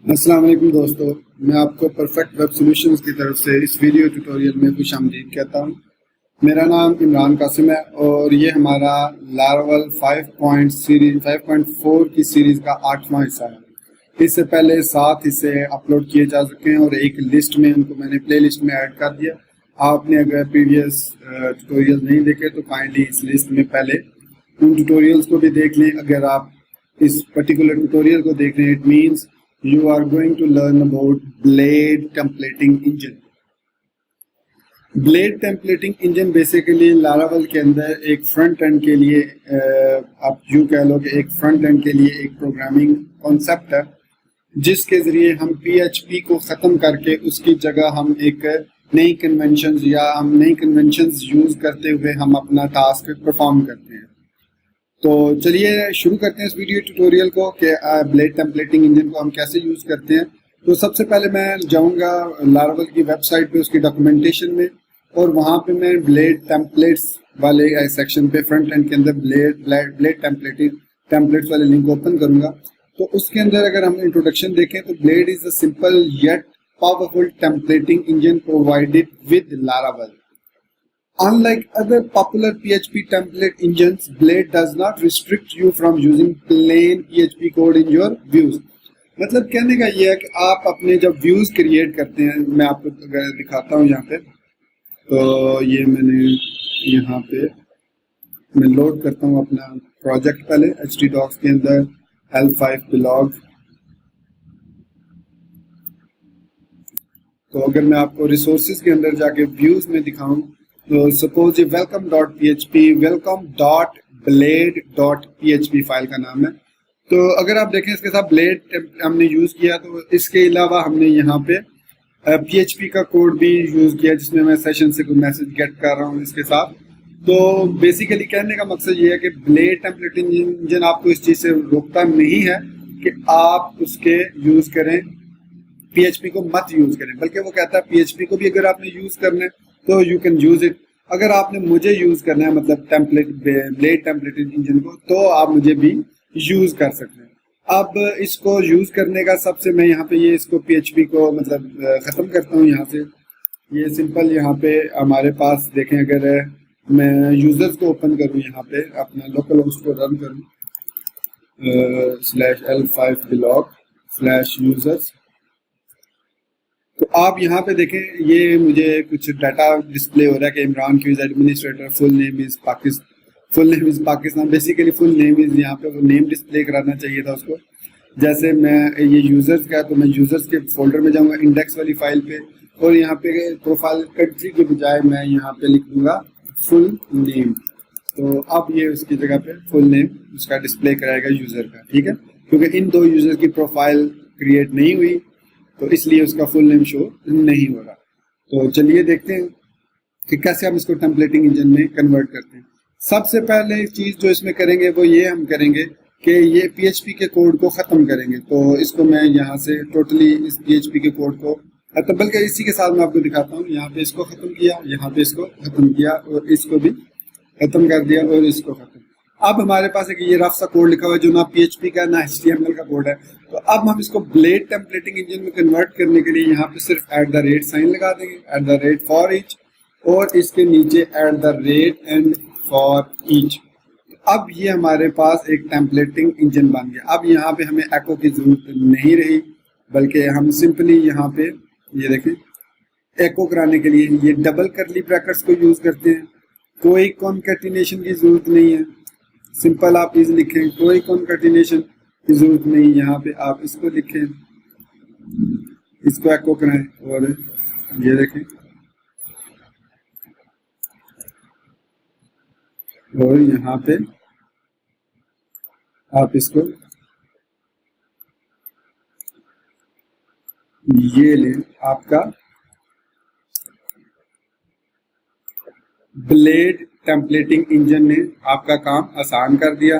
अस्सलाम वालेकुम दोस्तों, मैं आपको परफेक्ट वेब सॉल्यूशंस की तरफ से इस वीडियो ट्यूटोरियल में खुशामदीद कहता हूं। मेरा नाम इमरान कासिम है और ये हमारा लारावल 5.4 की सीरीज़ का 8वां हिस्सा है। इससे पहले 7 हिस्से अपलोड किए जा चुके हैं और एक लिस्ट में उनको मैंने प्ले लिस्ट में ऐड कर दिया। आपने अगर प्रीवियस ट्यूटोरियल नहीं देखे तो काइंडली इस लिस्ट में पहले उन ट्यूटोरियल्स को भी देख लें। अगर आप इस पर्टिकुलर ट्यूटोरियल को देख रहे हैं, it means you are going to learn about blade templating engine. Blade templating engine basically Laravel के अंदर एक फ्रंट एंड के लिए आप यूँ कह लो कि एक फ्रंट एंड के लिए एक प्रोग्रामिंग कॉन्सेप्ट है जिसके जरिए हम पीएचपी को ख़त्म करके उसकी जगह हम एक नई कन्वेंशंस यूज़ करते हुए हम अपना टास्क परफॉर्म करते हैं। तो चलिए शुरू करते हैं इस वीडियो ट्यूटोरियल को कि ब्लेड टेम्पलेटिंग इंजन को हम कैसे यूज़ करते हैं। तो सबसे पहले मैं जाऊंगा लारावल की वेबसाइट पे, उसकी डॉक्यूमेंटेशन में, और वहाँ पे मैं ब्लेड टेम्पलेट्स वाले सेक्शन पे फ्रंट एंड के अंदर ब्लेड टेम्पलेट्स वाले लिंक ओपन करूंगा। तो उसके अंदर अगर हम इंट्रोडक्शन देखें तो blade is a simple yet powerful templating engine provided with Laravel. Unlike other popular PHP template engines, Blade does not restrict you from using plain PHP code in your views. मतलब कहने का ये है कि आप अपने जब व्यूज क्रिएट करते हैं, मैं आपको अगर दिखाता हूँ यहाँ पे, तो ये मैंने यहाँ पे मैं लोड करता हूँ अपना प्रोजेक्ट पहले htdocs के अंदर L5 blog. तो अगर मैं आपको रिसोर्सेज के अंदर जाके व्यूज में दिखाऊं तो सपोज ये welcome.php फाइल का नाम है। तो अगर आप देखें इसके साथ ब्लेड हमने यूज किया, तो इसके अलावा हमने यहाँ पे PHP का कोड भी यूज किया जिसमें मैं सेशन से कोई मैसेज गेट कर रहा हूँ इसके साथ। तो बेसिकली कहने का मकसद ये है कि ब्लेड टेम्पलेटिंग इंजन आपको इस चीज से रोकता नहीं है कि आप उसके यूज करें, PHP को मत यूज करें, बल्कि वो कहता है PHP को भी अगर आपने यूज करना है तो यू कैन यूज इट। अगर आपने मुझे यूज करना है मतलब ब्लेड टेम्पलेटिंग इंजन को, तो आप मुझे भी यूज कर सकते हैं। अब इसको यूज करने का सबसे मैं यहाँ पे ये इसको PHP को मतलब खत्म करता हूँ यहाँ से। ये सिंपल यहाँ पे हमारे पास देखें, अगर मैं यूजर्स को ओपन करूँ, यहाँ पे अपना लोकल होस्ट को रन करूँ /L5 blog/users, तो आप यहाँ पे देखें ये मुझे कुछ डाटा डिस्प्ले हो रहा है कि इमरान क्यूज administrator, full name is Pakistan. Basically full name is यहाँ पे वो नेम डिस्प्ले कराना चाहिए था उसको। जैसे मैं ये यूजर्स का, तो मैं यूजर्स के फोल्डर में जाऊंगा इंडेक्स वाली फाइल पे, और यहाँ पे प्रोफाइल कंट्री के बजाय मैं यहाँ पे लिख दूंगा फुल नेम। तो अब ये उसकी जगह पे फुल नेम उसका डिस्प्ले कराएगा यूजर का, ठीक है, क्योंकि इन दो यूजर की प्रोफाइल क्रिएट नहीं हुई तो इसलिए उसका फुल नेम शो नहीं हो रहा। तो चलिए देखते हैं कि कैसे हम इसको टेम्पलेटिंग इंजन में कन्वर्ट करते हैं। सबसे पहले चीज जो इसमें करेंगे वो ये हम करेंगे कि ये PHP के कोड को खत्म करेंगे। तो इसको मैं यहाँ से टोटली इस PHP के कोड को, तो बल्कि इसी के साथ मैं आपको दिखाता हूँ। यहाँ पे इसको खत्म किया, यहाँ पे इसको खत्म किया, और इसको भी खत्म कर दिया, और इसको खत्म। अब हमारे पास एक ये रफ सा कोड लिखा हुआ है जो ना PHP का ना HTML का कोड है। तो अब हम इसको ब्लेड टेम्पलेटिंग इंजन में कन्वर्ट करने के लिए यहाँ पे सिर्फ @ साइन लगा देंगे, @for each, और इसके नीचे @ and for each। अब ये हमारे पास एक टेम्पलेटिंग इंजन बन गया। अब यहाँ पे हमें एको की जरूरत नहीं रही, बल्कि हम सिंपली यहाँ पे ये देखें एको कराने के लिए ये डबल करली ब्रैकेट्स को यूज करते हैं। कोई कॉन्कैटिनेशन की जरूरत नहीं है, सिंपल आप इज लिखें, कोई कॉन्कैटिनेशन की जरूरत नहीं। यहाँ पे आप इसको लिखें, इसको एको कराएं, और ये देखें, और यहाँ पे आप इसको ये लें। आपका ब्लेड टेम्पलेटिंग इंजन ने आपका काम आसान कर दिया।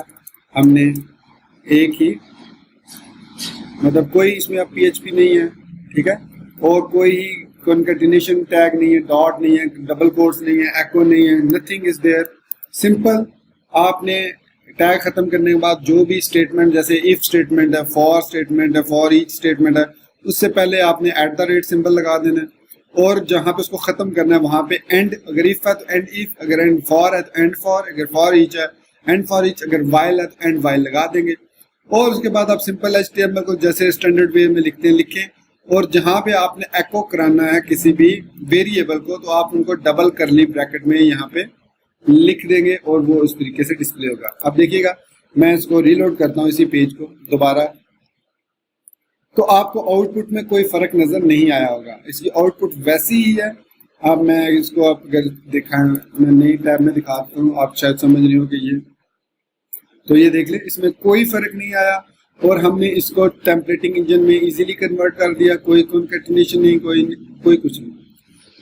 हमने एक ही मतलब कोई इसमें अब PHP नहीं है, ठीक है, और कोई ही कॉन्कैटिनेशन टैग नहीं है, डॉट नहीं है, डबल कोट्स नहीं है, एको नहीं है, नथिंग इज देयर। सिंपल आपने टैग खत्म करने के बाद जो भी स्टेटमेंट, जैसे इफ स्टेटमेंट है, फॉर ईच स्टेटमेंट है, उससे पहले आपने @ सिंबल लगा देना है, और जहां पे उसको खत्म करना है वहां पे एंड, अगर इफ है तो एंड इफ, अगर एंड फॉर है तो एंड फॉर, अगर फॉर ईच है एंड फॉर ईच, अगर वाइल है तो एंड वाइल लगा देंगे। और उसके बाद आप सिंपल HTML को जैसे स्टैंडर्ड वे में लिखते हैं लिखें, और जहां पे आपने एको कराना है किसी भी वेरिएबल को तो आप उनको डबल करली ब्रैकेट में यहाँ पे लिख देंगे और वो उस तरीके से डिस्प्ले होगा। अब देखिएगा मैं इसको रीलोड करता हूँ इसी पेज को दोबारा, तो आपको आउटपुट में कोई फर्क नजर नहीं आया होगा, इसकी आउटपुट वैसी ही है। अब मैं इसको आप अगर दिखाएं, मैं नई टैब में दिखाता हूँ, आप शायद समझ रही हो कि ये, तो ये देख ले इसमें कोई फर्क नहीं आया, और हमने इसको टेम्पलेटिंग इंजन में इजीली कन्वर्ट कर दिया, कोई कंकैटिनेशन नहीं, कोई कुछ नहीं।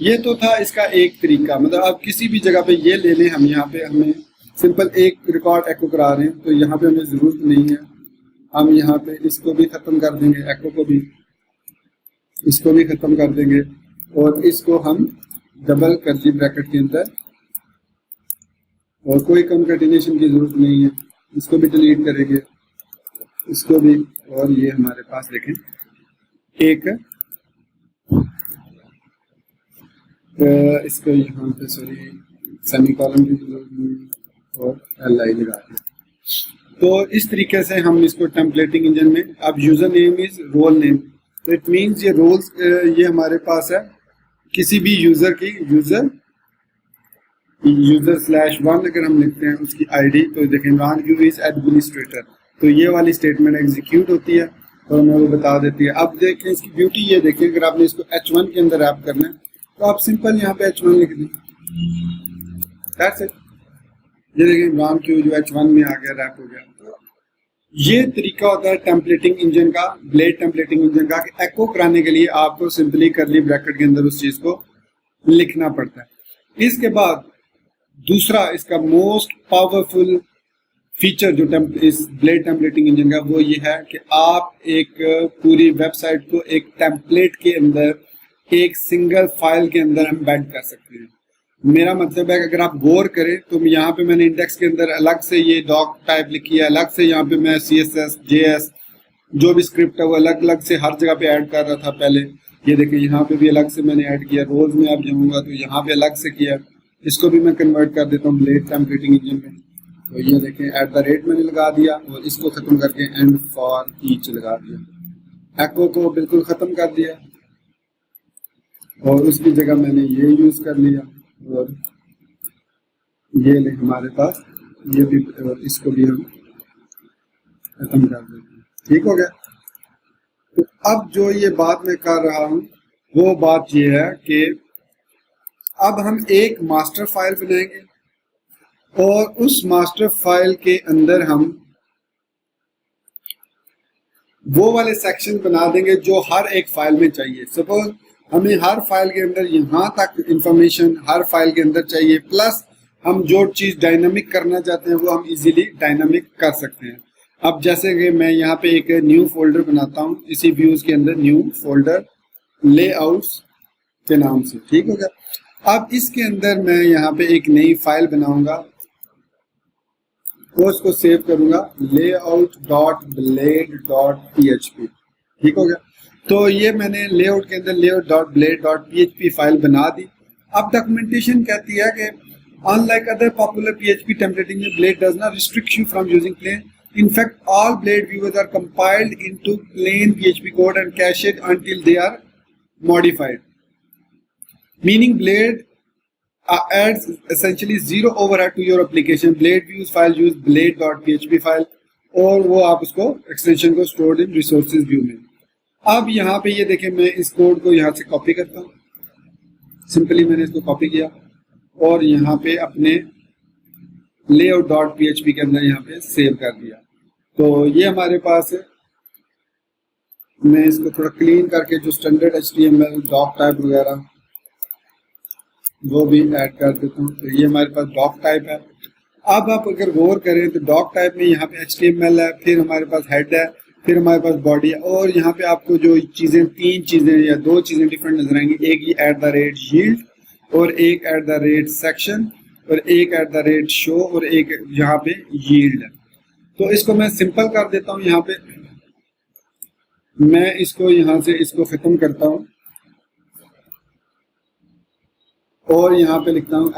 ये तो था इसका एक तरीका, मतलब आप किसी भी जगह पे ये ले लें, हम यहाँ पे हमें सिंपल एक रिकॉर्ड एको करा रहे हैं तो यहाँ पे हमें जरूरत नहीं है, हम यहाँ पे इसको भी खत्म कर देंगे, एको को भी, इसको भी खत्म कर देंगे, और इसको हम डबल कर्ली ब्रैकेट के अंदर, और कोई कंकैटिनेशन की जरूरत नहीं है, इसको भी डिलीट करेंगे, इसको भी, और ये हमारे पास देखें एक इसको यहाँ पे सॉरी सेमीकोलन की जरूरत नहीं, और LI लगा दिया। तो इस तरीके से हम इसको टेम्पलेटिंग इंजन में, अब user name is role name, तो इट मींस ये रोल्स ये हमारे पास है किसी भी यूजर की, यूजर /1 अगर हम लिखते हैं उसकी ID, तो देखें इमरान क्यू इज एडमिनिस्ट्रेटर, तो ये वाली स्टेटमेंट एग्जीक्यूट होती है और हमें वो बता देती है। अब देखें इसकी ब्यूटी ये देखिए, अगर आपने इसको H1 के अंदर रैप करना है तो आप सिंपल यहाँ पे H1 लिख दें, दैट्स इट। ये देखिए इमरान क्यू जो H1 में आ गया, रैप हो गया। तो ये तरीका होता है टेम्पलेटिंग इंजन का, ब्लेड टेम्पलेटिंग इंजन का, कि एको कराने के लिए आपको सिंपली कर्ली ब्रैकेट के अंदर उस चीज को लिखना पड़ता है। इसके बाद दूसरा इसका मोस्ट पावरफुल फीचर जो इस ब्लेड टेम्पलेटिंग इंजन का, वो ये है कि आप एक पूरी वेबसाइट को एक टेम्पलेट के अंदर, एक सिंगल फाइल के अंदर एम्बेड कर सकते हैं। मेरा मतलब है कि अगर आप गौर करें तो यहाँ पे मैंने इंडेक्स के अंदर अलग से ये डॉक टाइप लिखी है, अलग से यहाँ पे मैं CSS JS जो भी स्क्रिप्ट है वो अलग अलग से हर जगह पे ऐड कर रहा था पहले। ये देखिए यहाँ पे भी अलग से मैंने ऐड किया, रोज में आप जाऊंगा तो यहाँ पे अलग से किया, इसको भी मैं कन्वर्ट कर देता हूँ ब्लेड टेम्पलेटिंग इंजन में। तो ये देखें @ मैंने लगा दिया, और इसको खत्म करके एंड फॉर ईच लगा दिया, एको को बिल्कुल खत्म कर दिया, और उसकी जगह मैंने ये यूज कर लिया, और ये ले हमारे पास ये भी, और इसको भी हम खत्म कर देते हैं। ठीक हो गया। तो अब जो ये बात मैं कर रहा हूं वो बात ये है कि अब हम एक मास्टर फाइल बनाएंगे, और उस मास्टर फाइल के अंदर हम वो वाले सेक्शन बना देंगे जो हर एक फाइल में चाहिए। सपोज हमें हर फाइल के अंदर यहाँ तक इंफॉर्मेशन हर फाइल के अंदर चाहिए, प्लस हम जो चीज डायनामिक करना चाहते हैं वो हम इजीली डायनामिक कर सकते हैं। अब जैसे कि मैं यहाँ पे एक न्यू फोल्डर बनाता हूँ, इसी व्यूज के अंदर न्यू फोल्डर लेआउट्स के नाम से, ठीक हो गया। अब इसके अंदर मैं यहाँ पे एक नई फाइल बनाऊंगा, तो उसको सेव करूंगा layout.blade.php, ठीक हो गया। तो ये मैंने लेआउट के अंदर layout.blade.php फाइल बना दी। अब डॉक्यूमेंटेशन कहती है कि unlike other popular PHP templating, Blade does not restrict you from using plain. In fact, all Blade viewers are compiled into plain PHP code and cached until they are modified. Meaning Blade adds essentially zero overhead to your application. Blade views file use blade.php file, और वो आप उसको extension को stored in resources view में। अब यहाँ पे ये देखें, मैं इस कोड को यहाँ से कॉपी करता हूँ, सिंपली मैंने इसको कॉपी किया और यहाँ पे अपने layout.php के अंदर यहाँ पे सेव कर दिया। तो ये हमारे पास है, मैं इसको थोड़ा क्लीन करके जो स्टैंडर्ड HTML डॉक टाइप वगैरह वो भी ऐड कर देता हूँ। तो ये हमारे पास डॉक टाइप है। अब आप अगर गौर करें तो डॉक टाइप में यहाँ पे HTML है, फिर हमारे पास हेड है, फिर हमारे पास बॉडी है, और यहाँ पे आपको जो चीजें, तीन चीजें या दो चीजें डिफरेंट नजर आएंगी, एक ये @yield और एक @section और एक @show और एक यहाँ पे yield है। तो इसको मैं सिंपल कर देता हूँ। यहाँ पे मैं इसको यहाँ से इसको खत्म करता हूँ और यहाँ पे लिखता हूँ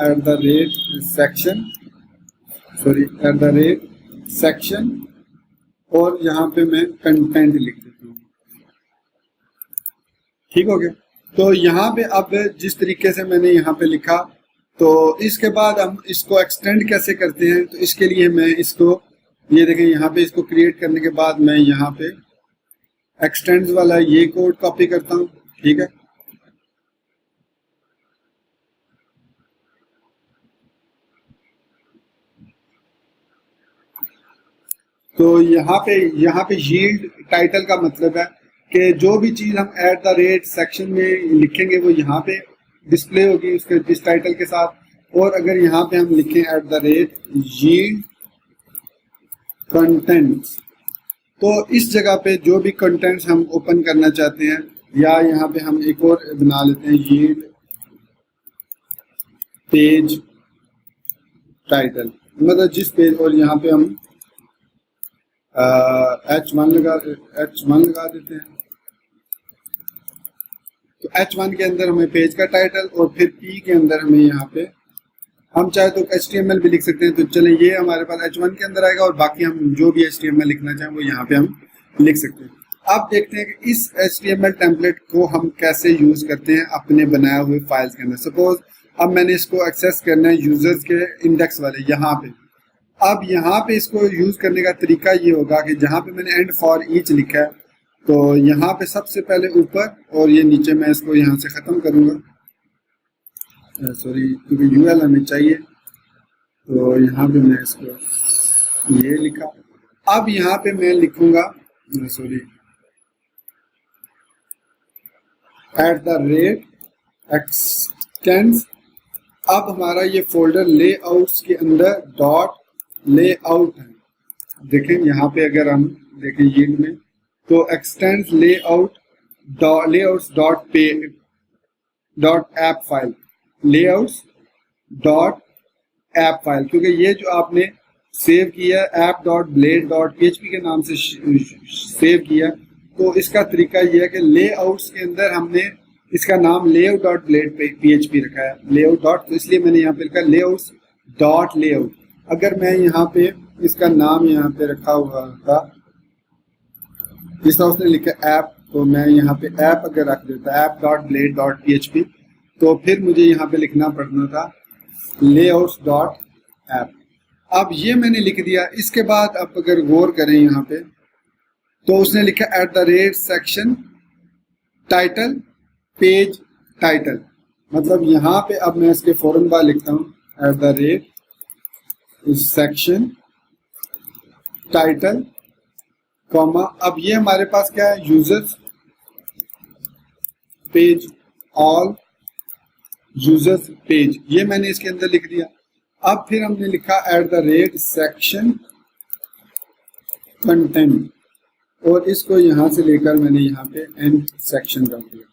@section, सॉरी @section, और यहाँ पे मैं कंटेंट लिख देता हूँ। ठीक हो गया। तो यहाँ पे अब जिस तरीके से मैंने यहाँ पे लिखा, तो इसके बाद हम इसको एक्सटेंड कैसे करते हैं, तो इसके लिए मैं इसको, ये देखें यहाँ पे इसको क्रिएट करने के बाद मैं यहाँ पे एक्सटेंड वाला ये कोड कॉपी करता हूँ। ठीक है, तो यहाँ पे यील्ड टाइटल का मतलब है कि जो भी चीज हम @section में लिखेंगे वो यहाँ पे डिस्प्ले होगी उसके इस टाइटल के साथ। और अगर यहाँ पे हम लिखें @yield contents, तो इस जगह पे जो भी कंटेंट्स हम ओपन करना चाहते हैं, या यहाँ पे हम एक और बना लेते हैं yield पेज टाइटल, मतलब जिस पेज, और यहाँ पे हम H1 लगा देते हैं। तो H1 के अंदर हमें पेज का टाइटल, और फिर P के अंदर हमें यहाँ पे हम चाहे तो HTML भी लिख सकते हैं। तो चले ये हमारे पास H1 के अंदर आएगा, और बाकी हम जो भी HTML लिखना चाहें वो यहाँ पे हम लिख सकते हैं। अब देखते हैं कि इस HTML टेम्पलेट को हम कैसे यूज करते हैं अपने बनाए हुए फाइल्स के अंदर। सपोज अब मैंने इसको एक्सेस करना है यूजर्स के इंडेक्स वाले यहाँ पे। अब यहाँ पे इसको यूज करने का तरीका ये होगा कि जहाँ पे मैंने एंड फॉर ईच लिखा है, तो यहाँ पे सबसे पहले ऊपर, और ये नीचे मैं इसको यहाँ से खत्म करूंगा, सॉरी क्योंकि यूएल हमें चाहिए, तो यहाँ पे मैं इसको ये लिखा। अब यहाँ पे मैं लिखूंगा, सॉरी @extends। अब हमारा ये फोल्डर लेआउट्स के अंदर डॉट लेआउट है। देखें यहाँ पे अगर हम देखें यील्ड में, तो x tends layouts dot app file, layouts dot app file, क्योंकि ये जो आपने सेव किया app.blade.php के नाम से सेव किया, तो इसका तरीका ये है कि लेआउट्स के अंदर हमने इसका नाम layout.blade.php रखा है, लेआउट डॉट, तो इसलिए मैंने यहाँ पे लिखा लेआउट्स डॉट लेआउट। अगर मैं यहाँ पे इसका नाम यहाँ पे रखा हुआ था, जिस तरह उसने लिखा ऐप, तो मैं यहाँ पे ऐप अगर रख देता app.blade.php, तो फिर मुझे यहाँ पे लिखना पड़ना था लेआउट्स डॉट ऐप। अब ये मैंने लिख दिया। इसके बाद अब अगर गौर करें यहाँ पे, तो उसने लिखा @section टाइटल पेज टाइटल, मतलब यहाँ पे अब मैं इसके फौरन बाद लिखता हूँ @section टाइटल कॉमा, अब ये हमारे पास क्या है, users page, all users page, ये मैंने इसके अंदर लिख दिया। अब फिर हमने लिखा @section कंटेंट, और इसको यहां से लेकर मैंने यहाँ पे एंड सेक्शन कर दिया।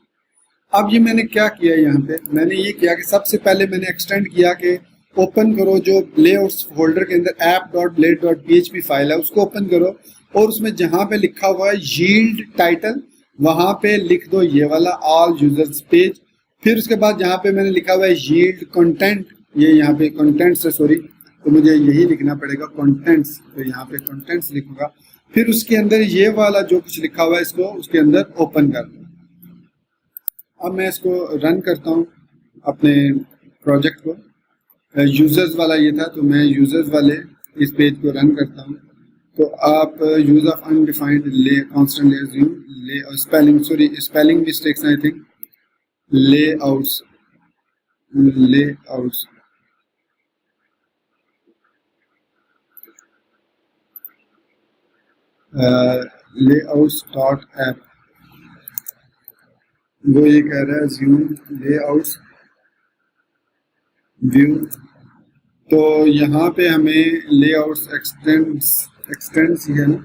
अब ये मैंने क्या किया, यहाँ पे मैंने ये किया कि सबसे पहले मैंने एक्सटेंड किया कि ओपन करो जो लेआउट्स फोल्डर के अंदर app.blade.php फाइल है, उसको ओपन करो, और उसमें जहां पे लिखा हुआ है यील्ड टाइटल, वहां पे लिख दो ये वाला ऑल यूजर्स पेज। फिर उसके बाद जहां पे मैंने लिखा हुआ है यील्ड कंटेंट, ये यहाँ पे कंटेंट्स है, सॉरी, तो मुझे यही लिखना पड़ेगा कंटेंट्स, तो यहाँ पे कंटेंट्स लिखूंगा। फिर उसके अंदर ये वाला जो कुछ लिखा हुआ है इसको उसके अंदर ओपन कर दो। अब मैं इसको रन करता हूँ अपने प्रोजेक्ट को, यूजर्स वाला ये था, तो मैं यूजर्स वाले इस पेज को रन करता हूँ। तो आप यूज ऑफ अनडिफाइंड ले कांस्टेंट ले spelling, sorry spelling mistakes I think, layouts layouts dot app, वो ये कह रहा है व्यू लेआउट्स व्यू, तो यहाँ पे हमें लेआउट्स एक्सटेंड्स ही है ना,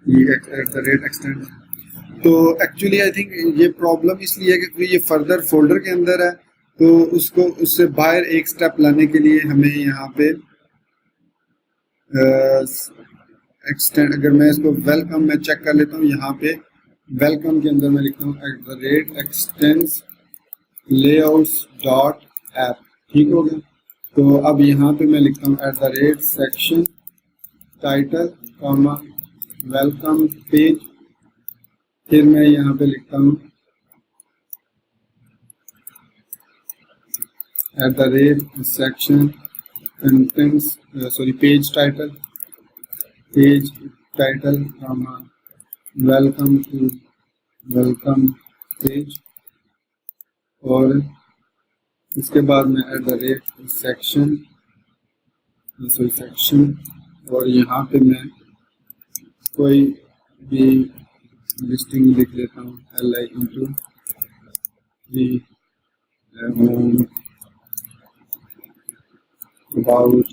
ये @extends। तो एक्चुअली आई थिंक ये प्रॉब्लम इसलिए है कि ये फर्दर फोल्डर के अंदर है, तो उसको उससे बाहर एक स्टेप लाने के लिए हमें यहाँ पे एक्सटेंड, अगर मैं इसको वेलकम में चेक कर लेता हूँ, यहाँ पे वेलकम के अंदर मैं लिखता हूँ @extends लेआउट्स डॉट ऐप, ठीक हो गया। तो अब यहाँ पे मैं लिखता हूँ @section title comma welcome page, फिर मैं यहाँ पे लिखता हूँ @section contents page title comma welcome to welcome page, और इसके बाद मैं @section और यहाँ पे मैं कोई भी लिस्टिंग लिख लेता हूँ li into home about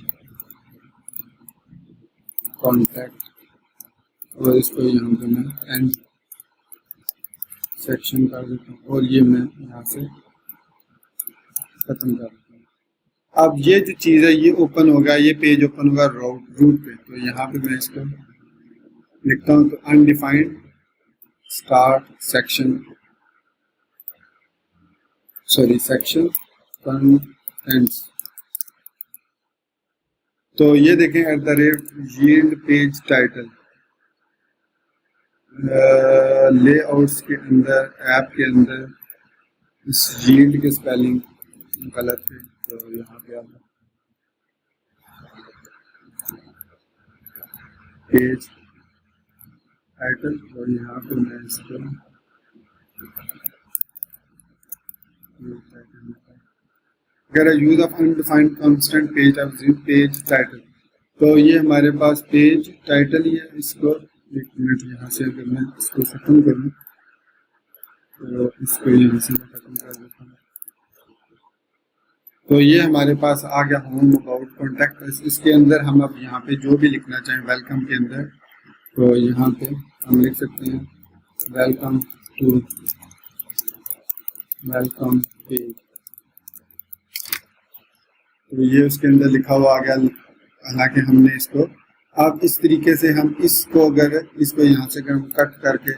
contact, और इसको यहाँ पे मैं एंड सेक्शन कर देता हूँ और ये मैं यहाँ से खत्म कर देता हूँ। अब ये जो चीज़ है ये ओपन होगा, ये पेज ओपन होगा रूट पे। तो यहाँ पे मैं इसको लिखता हूँ, तो अनडिफाइंड स्टार्ट सेक्शन कंटेंट्स। तो ये देखें @yield पेज टाइटल लेआउट्स के अंदर, ऐप के अंदर इस yield के स्पेलिंग गलत है, तो यहाँ पे आता पेज टाइटल और यहाँ पे मैं इसको अगर use of undefined constant page title, तो ये हमारे पास पेज टाइटल ही है। इसको एक मिनट यहाँ से अगर मैं इसको खत्म करूँ तो इसको यहाँ से मैं खत्म कर देता हूँ। तो ये हमारे पास आ गया होम अबाउट कॉन्टैक्ट। इसके अंदर हम अब यहाँ पे जो भी लिखना चाहें वेलकम के अंदर, तो यहाँ पे हम लिख सकते हैं वेलकम टू वेलकम पेज। तो ये उसके अंदर लिखा हुआ आ गया, हालांकि हमने इसको अब इस तरीके से हम इसको अगर इसको यहाँ से अगर हम कट करके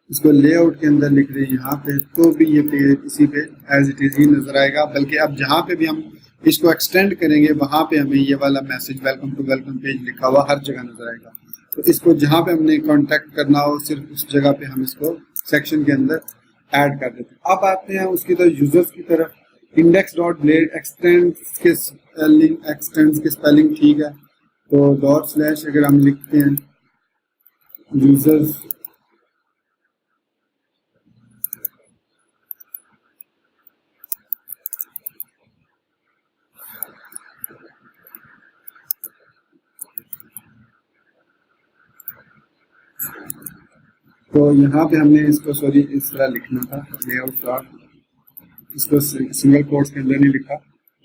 इसको लेआउट के अंदर लिख रहे हैं यहाँ पे, तो भी ये पेज इसी पे एज इट इज ही नजर आएगा। बल्कि अब जहाँ पे भी हम इसको एक्सटेंड करेंगे वहाँ पे हमें ये वाला message welcome to welcome page लिखा हुआ हर जगह नजर आएगा। तो इसको जहाँ पे हमने कांटेक्ट करना हो सिर्फ उस जगह पे हम इसको सेक्शन के अंदर ऐड कर देते हैं। अब आते हैं उसकी तो यूजर्स की तरफ। index.blade एक्सटेंड्स के स्पेलिंग ठीक है, तो // अगर हम लिखते हैं यूजर्स तो यहाँ पे हमने इसको इस तरह लिखना था लेआउट डॉट, इसको सिंगल कोट्स के अंदर नहीं लिखा।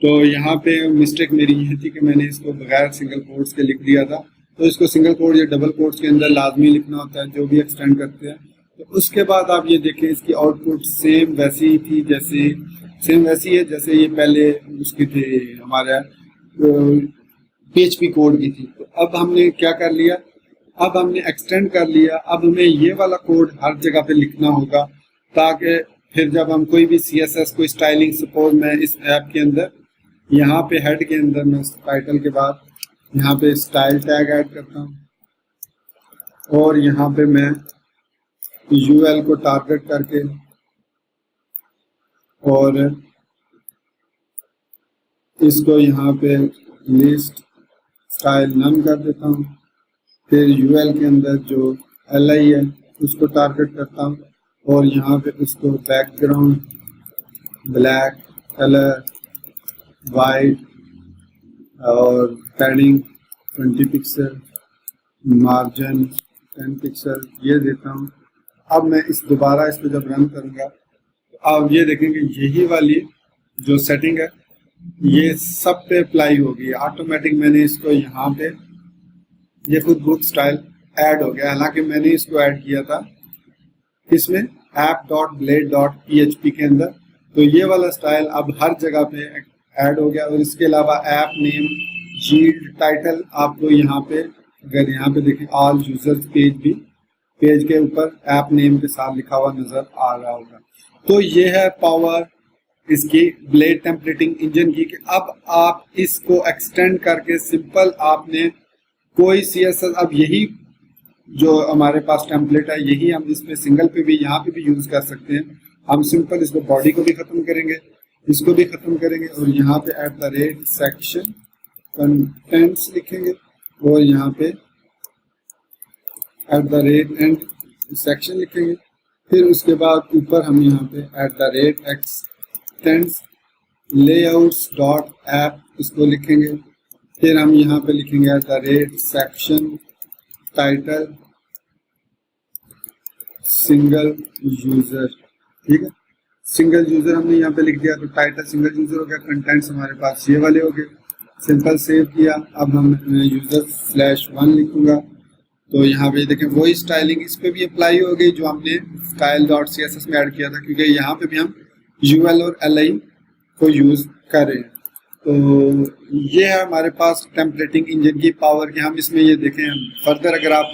तो यहाँ पे मिस्टेक मेरी ये थी कि मैंने इसको बगैर सिंगल कोट्स के लिख दिया था। तो इसको सिंगल कोट या डबल कोट्स के अंदर लाजमी लिखना होता है जो भी एक्सटेंड करते हैं। तो उसके बाद आप ये देखें इसकी आउटपुट सेम वैसी ही थी वैसी है जैसे ये पहले उसकी थी हमारा PHP कोड की थी। तो अब हमने क्या कर लिया, अब हमने एक्सटेंड कर लिया। अब हमें ये वाला कोड हर जगह पे लिखना होगा ताकि फिर जब हम कोई भी CSS कोई स्टाइलिंग, सपोज मैं इस ऐप के अंदर यहाँ पे हेड के अंदर मैं टाइटल के बाद यहाँ पे स्टाइल टैग ऐड करता हूँ और यहाँ पे मैं UL को टारगेट करके और इसको यहाँ पे लिस्ट स्टाइल नन कर देता हूँ। फिर UL के अंदर जो LI है उसको टारगेट करता हूँ और यहाँ पे उसको बैकग्राउंड ब्लैक कलर वाइट और पैडिंग 20 पिक्सल मार्जिन 10 पिक्सल ये देता हूँ। अब मैं दोबारा इसको जब रन करूँगा तो अब ये देखेंगे यही वाली जो सेटिंग है ये सब पे अप्लाई होगी ऑटोमेटिक। मैंने इसको यहाँ पे ये खुद बुक स्टाइल ऐड हो गया, हालांकि मैंने इसको ऐड किया था इसमें app.blade.php के अंदर। तो ये वाला स्टाइल अब हर जगह पे ऐड हो गया और इसके अलावा ऐप नेम यील्ड टाइटल आपको यहाँ पे, अगर यहाँ पे देखें ऑल यूजर्स पेज भी पेज के ऊपर ऐप नेम के साथ लिखा हुआ नजर आ रहा होगा। तो ये है पावर इसकी ब्लेड टेम्पलेटिंग इंजन की, कि अब आप इसको एक्सटेंड करके सिंपल आपने कोई CSS, अब यही जो हमारे पास टेम्पलेट है यही हम इस पे सिंगल पे भी यहाँ पे भी यूज कर सकते हैं। हम सिंपल इसको बॉडी को भी खत्म करेंगे, इसको भी खत्म करेंगे और यहाँ पे @ सेक्शन कंटेंट्स लिखेंगे और यहाँ पे @ एंड सेक्शन लिखेंगे। फिर उसके बाद ऊपर हम यहाँ पे @extends layouts डॉट ऐप इसको लिखेंगे। फिर हम यहाँ पे लिखेंगे @section टाइटल सिंगल यूजर, ठीक है। सिंगल यूजर हमने यहाँ पे लिख दिया, तो टाइटल सिंगल यूजर हो गया, कंटेंट्स हमारे पास ये वाले हो गए। सिंपल सेव किया। अब हम यूजर/1 लिखूंगा, तो यहाँ पे देखें वही स्टाइलिंग इस पे भी अप्लाई हो गई जो हमने style.css में ऐड किया था, क्योंकि यहाँ पे भी हम UL और LI को यूज कर रहे हैं। तो ये है हमारे पास टेम्पलेटिंग इंजन की पावर कि हम इसमें ये देखें। फर्दर अगर आप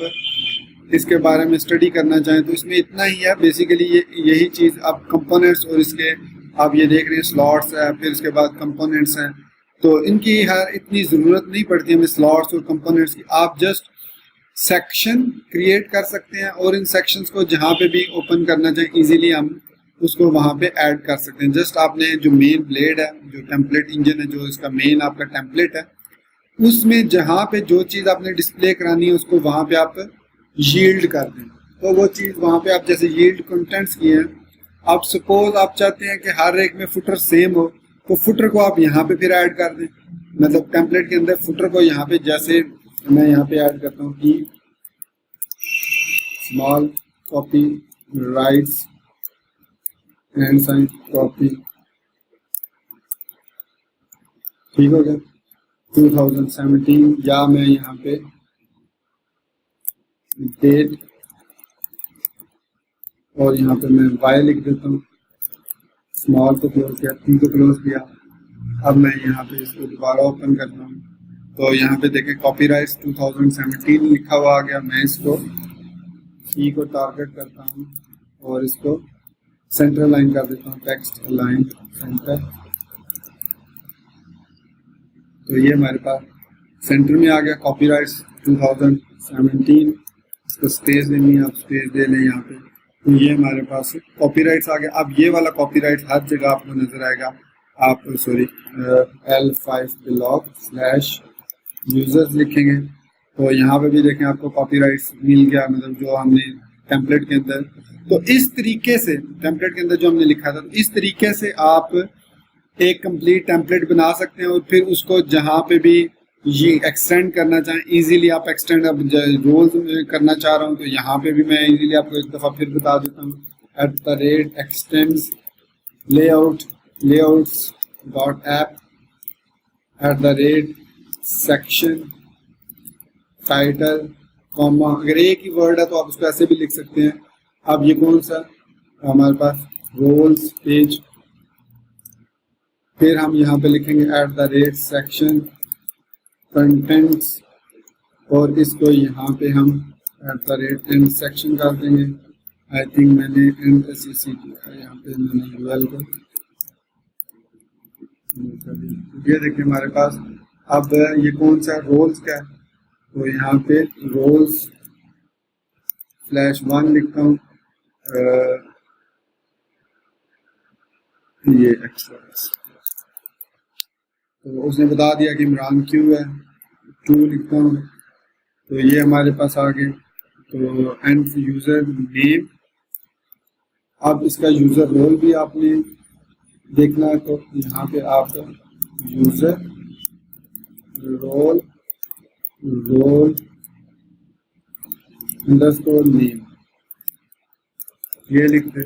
इसके बारे में स्टडी करना चाहें तो इसमें इतना ही है बेसिकली, ये यही चीज़। अब कंपोनेंट्स और इसके आप ये देख रहे हैं स्लॉट्स है, फिर इसके बाद कंपोनेंट्स हैं, तो इनकी हर इतनी ज़रूरत नहीं पड़ती हमें स्लॉट्स और कंपोनेंट्स की। आप जस्ट सेक्शन क्रिएट कर सकते हैं और इन सेक्शंस को जहाँ पे भी ओपन करना चाहें इजीली हम उसको वहाँ पे ऐड कर सकते हैं। जस्ट आपने जो मेन ब्लेड है, जो टेम्पलेट इंजन है, जो इसका मेन आपका टेम्पलेट है, उसमें जहाँ पे जो चीज़ आपने डिस्प्ले करानी है उसको वहाँ पे आप यील्ड कर दें। तो वो चीज़ वहाँ पे आप जैसे यील्ड कंटेंट्स किए हैं, आप सपोज आप चाहते हैं कि हर एक में फुटर सेम हो, तो फुटर को आप यहाँ पे फिर ऐड कर दें। मतलब टेम्पलेट के अंदर फुटर को यहाँ पे, जैसे मैं यहाँ पे ऐड करता हूँ कि small copy rights and sign copy, ठीक हो गया 2017, या मैं यहाँ पे डेट और यहाँ पे मैं वाई लिख देता हूँ। स्मॉल को क्लोज किया, T को क्लोज किया। अब मैं यहाँ पे इसको दोबारा ओपन करता हूँ, तो यहाँ पे देखें कॉपीराइट्स 2017 लिखा हुआ आ गया। मैं इसको C को टारगेट करता हूँ और इसको सेंटर लाइन कर देता हूँ, टेक्स्ट अलाइन सेंटर। तो ये हमारे पास सेंटर में आ गया कॉपीराइट्स 2017। इसको स्पेस देनी है, आप स्पेस दे लें यहाँ पे, तो ये हमारे पास कॉपीराइट्स आ गया। अब ये वाला कॉपीराइट हर जगह आपको नजर आएगा। आप L5 blog/ यूजर्स लिखेंगे, तो यहाँ पे भी देखें आपको कॉपीराइट्स मिल गया, मतलब जो हमने टेम्पलेट के अंदर। तो इस तरीके से टेम्पलेट के अंदर जो हमने लिखा था, तो इस तरीके से आप एक कंप्लीट टेम्पलेट बना सकते हैं और फिर उसको जहाँ पे भी ये एक्सटेंड करना चाहें इजीली आप एक्सटेंड। अब रोल्स करना चाह रहा हूँ तो यहाँ पे भी मैं इजीली आपको एक दफ़ा फिर बता देता हूँ @extends layouts dot app @section title comma. अगर एक ही वर्ड है तो आप उसको ऐसे भी लिख सकते हैं। अब ये कौन सा हमारे पास रोल्स पेज, फिर हम यहाँ पे लिखेंगे @section कंटेंट्स और इसको यहाँ पे हम @end सेक्शन कर देंगे। आई थिंक मैंने end SEC किया है, यहाँ पे मैंने UL को। ये देखिए हमारे पास अब ये कौन सा रोल्स का है, तो यहाँ पे roles/1 लिखता हूँ। ये एक्स्ट्रा, तो उसने बता दिया कि इमरान क्यों है, 2 लिखता हूँ, तो ये हमारे पास आ गए। तो एंड यूजर नेम, अब इसका यूजर रोल भी आपने देखना है, तो यहाँ पे आप यूजर रोल अंडरस्कोर नेम ये लिखते।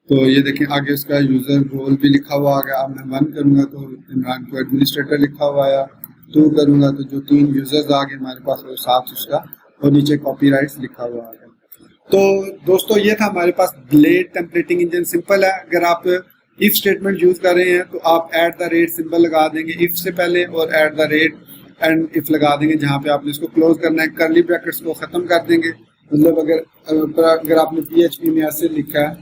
तो ये देखें आगे उसका यूजर रोल भी लिखा हुआ आ गया। अब मैं 1 करूंगा तो इमरान को एडमिनिस्ट्रेटर लिखा हुआ आया, 2 करूंगा तो जो 3 यूजर्स आ गए हमारे पास वो साथ उसका, और नीचे कॉपीराइट्स लिखा हुआ आ गया। तो दोस्तों ये था हमारे पास ब्लेड टेम्पलेटिंग इंजन। सिंपल है, अगर आप इफ स्टेटमेंट यूज कर रहे हैं तो आप एट द रेट सिंबल लगा देंगे इफ से पहले और eight the rate and if लगा देंगे जहां पे आपने इसको क्लोज करना है, करली ब्रैकेट्स को खत्म कर देंगे। मतलब अगर आपने PHP में ऐसे लिखा है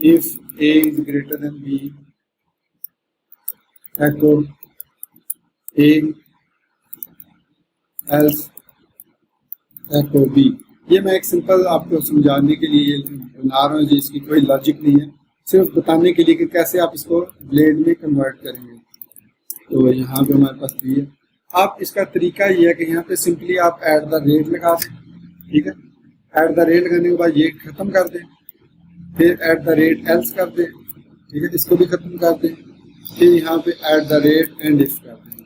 if a is greater than b echo a else echo b, ये मैं एक सिंपल आपको समझाने के लिए बना रहा हूँ जी, इसकी कोई लॉजिक नहीं है, सिर्फ बताने के लिए कि कैसे आप इसको ब्लेड में कन्वर्ट करेंगे। तो यहाँ पे हमारे पास भी है। आप इसका तरीका ये है कि यहाँ पे सिंपली आप एट द रेट लगा दें, ठीक है। एट द रेट लगाने के बाद ये खत्म कर दें, फिर एट द रेट एल्स कर दें, ठीक है, इसको भी खत्म कर दें, फिर यहाँ पे eight the rate and if कर दें।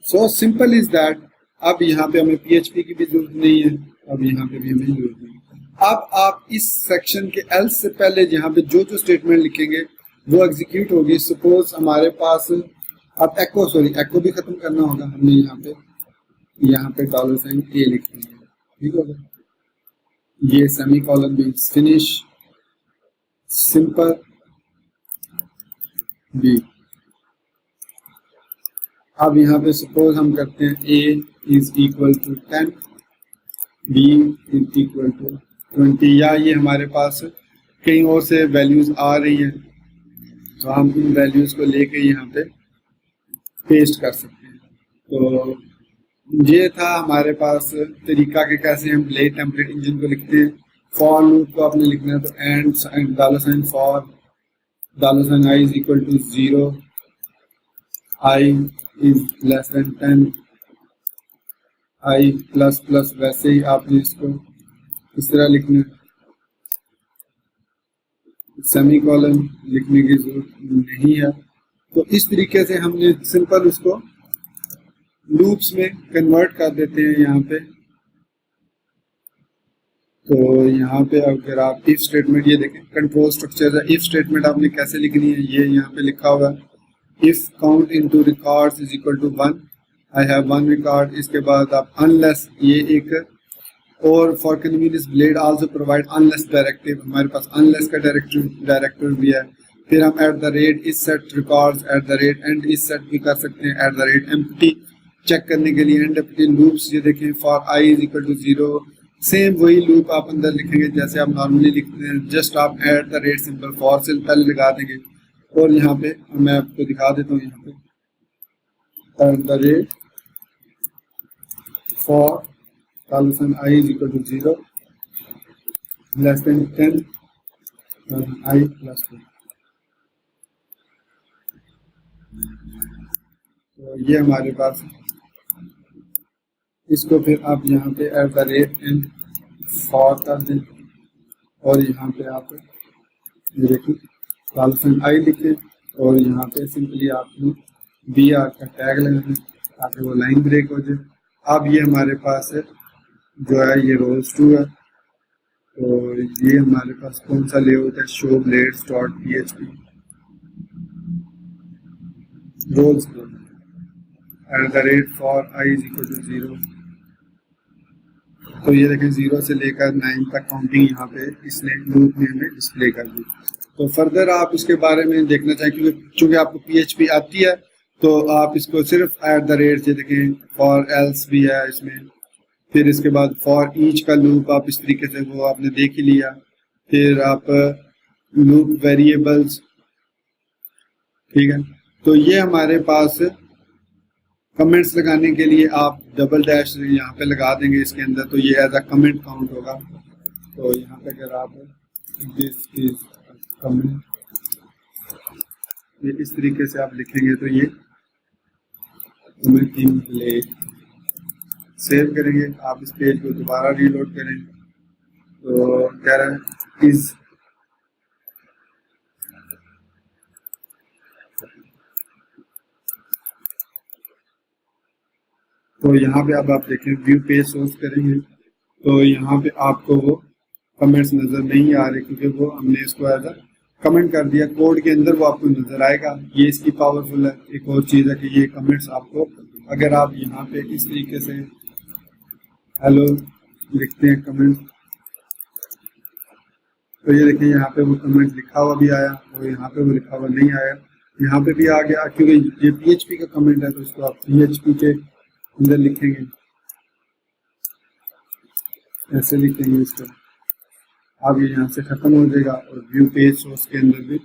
So simple is that. अब यहाँ पे हमें PHP की भी जरूरत नहीं है, अब यहाँ पे भी हमें जरूरत नहीं है। अब आप इस सेक्शन के एल्स से पहले यहाँ पे जो जो स्टेटमेंट लिखेंगे वो एग्जीक्यूट होगी। सपोज हमारे पास अब एको भी खत्म करना होगा, हमने यहाँ पे $a लिख देंगे, ठीक होगा। ये semicolon means finish simple B. अब यहाँ पे सपोज हम करते हैं a is equal to 10, b is equal to 20, या ये हमारे पास कहीं और से वैल्यूज आ रही हैं तो हम इन वैल्यूज को लेके यहाँ पे पेस्ट कर सकते हैं। तो ये था हमारे पास तरीका कि कैसे हम ब्लेड टेम्पलेट इंजन को लिखते हैं। फॉर लूप को आपने लिखना है तो end $, for $i is equal to 0, i is less than 10, i plus plus, वैसे ही आपने इसको इस तरह लिखना है, सेमी कॉलन लिखने की जरूरत नहीं है। तो इस तरीके से हमने सिंपल उसको लूप्स में कन्वर्ट कर देते हैं यहाँ पे। तो यहाँ पे अगर आप इफ स्टेटमेंट, ये देखें कंट्रोल स्ट्रक्चर है, इफ स्टेटमेंट आपने कैसे लिखनी है ये यहाँ पे लिखा हुआ है। If count into records is equal to 1, I have 1 record. इसके बाद आप अनलेस, ये एक और for convenience Blade also provide unless directive, हमारे पास अनलेस का डायरेक्टिव भी है। फिर हम at the rate isset records, at the rate end isset भी कर सकते हैं, at the rate empty check करने के लिए, एंड एम्प्टी लूप्स, ये देखें for i is equal to 0, same वही लूप आप अंदर लिखेंगे जैसे आप नॉर्मली लिखते हैं, जस्ट आप eight the rate simple for से पहले लगा देंगे। और यहाँ पे मैं आपको दिखा देता हूँ, यहाँ पे eight the rate for $i is equal to 0, less than 10, i plus 2। तो ये हमारे पास, इसको फिर आप यहाँ पे eight the rate and for कर दें और यहाँ पे आप ये देखिए $i लिखें और यहाँ पे सिंपली आपने BR का टैग लगाना ताकि वो लाइन ब्रेक हो जाए। अब ये हमारे पास है जो है ये रोल्स 2 है। तो ये हमारे पास कौन सा लेआउट है, show blades dot PHP rolls at the rate for i is equal to 0। तो ये देखें 0 से लेकर 9 तक काउंटिंग यहाँ पे इसने लूप में हमें डिस्प्ले कर दी। तो फर्दर आप इसके बारे में देखना चाहें क्योंकि आपको PHP आती है तो आप इसको सिर्फ एट द रेट से देखें, फॉर एल्स भी है इसमें, फिर इसके बाद फॉर ईच का लूप आप इस तरीके से वो आपने देख ही लिया। फिर आप लूप वेरिएबल्स, ठीक है। तो ये हमारे पास कमेंट्स लगाने के लिए आप डबल डैश यहाँ पे लगा देंगे इसके अंदर, तो ये एज अ कमेंट काउंट होगा। तो यहाँ पे अगर आप दिस इज कमेंट, ये इस तरीके से आप लिखेंगे तो ये कमेंट इन प्ले सेव करेंगे। आप इस पेज को दोबारा रीलोड करें तो कह रहा है इज तो यहाँ पे अब आप देखें व्यू पेज सोर्स करेंगे तो यहाँ पे आपको वो कमेंट्स नजर नहीं आ रहे क्योंकि वो हमने इसको एज अ कमेंट कर दिया। कोड के अंदर वो आपको नजर आएगा, ये इसकी पावरफुल है। एक और चीज़ है कि ये कमेंट्स आपको, अगर आप यहाँ पे इस तरीके से हेलो लिखते हैं कमेंट, तो ये देखिए यहाँ पे वो कमेंट लिखा हुआ भी आया और यहाँ पे वो लिखा हुआ नहीं आया, यहाँ पे भी आ गया क्योंकि ये PHP का कमेंट है तो इसको आप PHP के अंदर लिखेंगे, ऐसे लिखेंगे इसको, अब ये यहाँ से खत्म हो जाएगा और व्यू पेज सोर्स के अंदर भी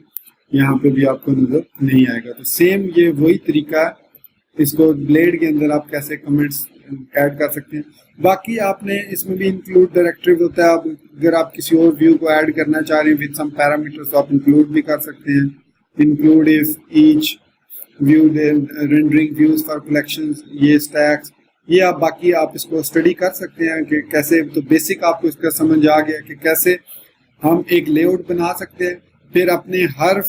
यहाँ पे भी आपको नजर नहीं आएगा। तो सेम ये वही तरीका है, इसको ब्लेड के अंदर आप कैसे कमेंट्स ऐड कर सकते हैं। बाकी आपने इसमें भी इंक्लूड डायरेक्टरी होता है, आप अगर आप किसी और व्यू को ऐड करना चाह रहे हैं विद सम पैरामीटर्स तो आप इंक्लूड भी कर सकते हैं। Include if each view rendering views for collections, ये स्टैक्स, ये आप बाकी आप इसको स्टडी कर सकते हैं कि कैसे, तो बेसिक आपको इसका समझ आ गया कि कैसे हम एक लेआउट बना सकते हैं, फिर अपने हर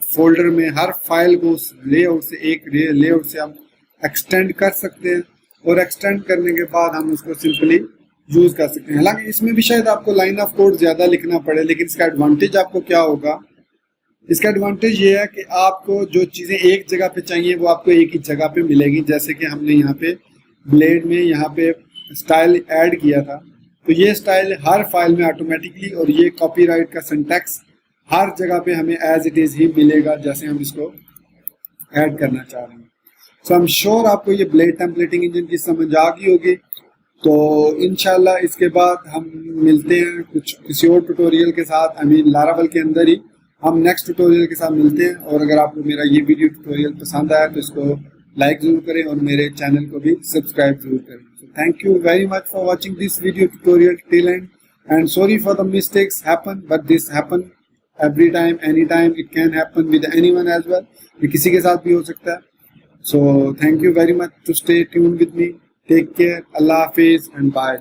फोल्डर में हर फाइल को उस लेआउट से एक लेआउट से हम एक्सटेंड कर सकते हैं और एक्सटेंड करने के बाद हम उसको सिंपली यूज कर सकते हैं। हालांकि इसमें भी शायद आपको लाइन ऑफ कोड ज्यादा लिखना पड़े, लेकिन इसका एडवांटेज आपको क्या होगा, इसका एडवांटेज ये है कि आपको जो चीजें एक जगह पे चाहिए वो आपको एक ही जगह पे मिलेगी। जैसे कि हमने यहाँ पे ब्लेड में यहाँ पे स्टाइल ऐड किया था, तो ये स्टाइल हर फाइल में ऑटोमेटिकली, और ये कॉपीराइट का सिंटैक्स हर जगह पे हमें एज इट इज ही मिलेगा जैसे हम इसको ऐड करना चाह रहे हैं। सो आई एम श्योर आपको ये ब्लेड टेम्पलेटिंग इंजन की समझ आ गई होगी। तो इंशाल्लाह इसके बाद हम मिलते हैं कुछ किसी और ट्यूटोरियल के साथ, आई मीन लारावेल के अंदर ही हम नेक्स्ट ट्यूटोरियल के साथ मिलते हैं। और अगर आपको मेरा ये वीडियो ट्यूटोरियल पसंद आया तो इसको लाइक जरूर करें और मेरे चैनल को भी सब्सक्राइब जरूर करें। So thank you very much for watching this video tutorial till end, and sorry for the mistakes happen, but this happen every time, any time, it can happen with anyone as well, ये किसी के साथ भी हो सकता है। So thank you very much to stay tuned with me, take care, अल्लाह हाफिज एंड बाय।